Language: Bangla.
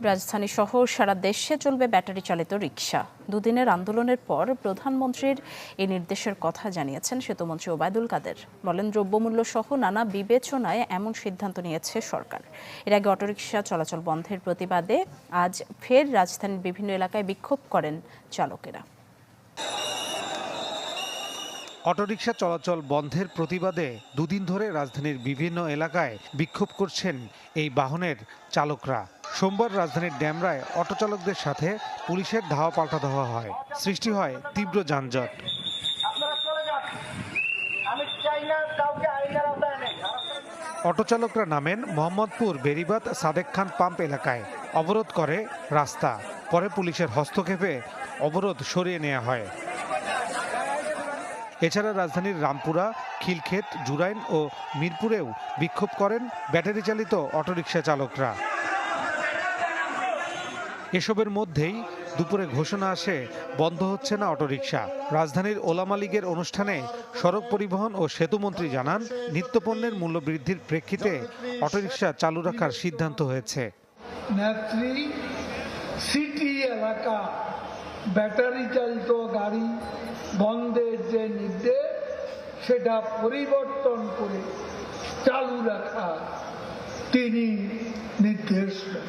রাজধানী সহ সারা দেশে চলবে ব্যাটারি চালিত রিকশা। দুদিনের আন্দোলনের পর প্রধানমন্ত্রীর এই নির্দেশের কথা জানিয়েছেন সেতুমন্ত্রী ওবায়দুল কাদের। বলেন, দ্রব্যমূল্য সহ নানা বিবেচনায় এমন সিদ্ধান্ত নিয়েছে সরকার। এর আগে অটোরিকশা চলাচল বন্ধের প্রতিবাদে আজ ফের রাজধানীর বিভিন্ন এলাকায় বিক্ষোভ করেন চালকেরা। অটোরিকশা চলাচল বন্ধের প্রতিবাদে দুদিন ধরে রাজধানীর বিভিন্ন এলাকায় বিক্ষোভ করছেন এই বাহনের চালকরা। সোমবার রাজধানীর ডেমরায় অটো চালকদের সাথে পুলিশের ধাওয়া পাল্টা ধাওয়া হয়, সৃষ্টি হয় তীব্র যানজট। অটো চালকরা নামেন মোহাম্মদপুর বেরিবাদ সাদেক খান পাম্প এলাকায়, অবরোধ করে রাস্তা। পরে পুলিশের হস্তক্ষেপে অবরোধ সরিয়ে নেওয়া হয়। এছাড়া রাজধানীর রামপুরা, খিলক্ষেত, জুরাইন ও মিরপুরেও বিক্ষোভ করেন ব্যাটারি চালিত অটোরিকশা চালকরা। এসবের মধ্যেই দুপুরে ঘোষণা আসে বন্ধ হচ্ছে না অটোরিকশা। রাজধানীর ওলামা লীগের অনুষ্ঠানে সড়ক পরিবহন ও সেতুমন্ত্রী জানান, নিত্যপণ্যের মূল্য বৃদ্ধির প্রেক্ষিতে অটোরিকশা চালু রাখার সিদ্ধান্ত হয়েছে। নেত্রী সিটি এলাকা ব্যাটারি চালিত গাড়ি বন্ধের যে নির্দেশ, সেটা পরিবর্তন করে চালু রাখা তিনি নির্দেশ দেন।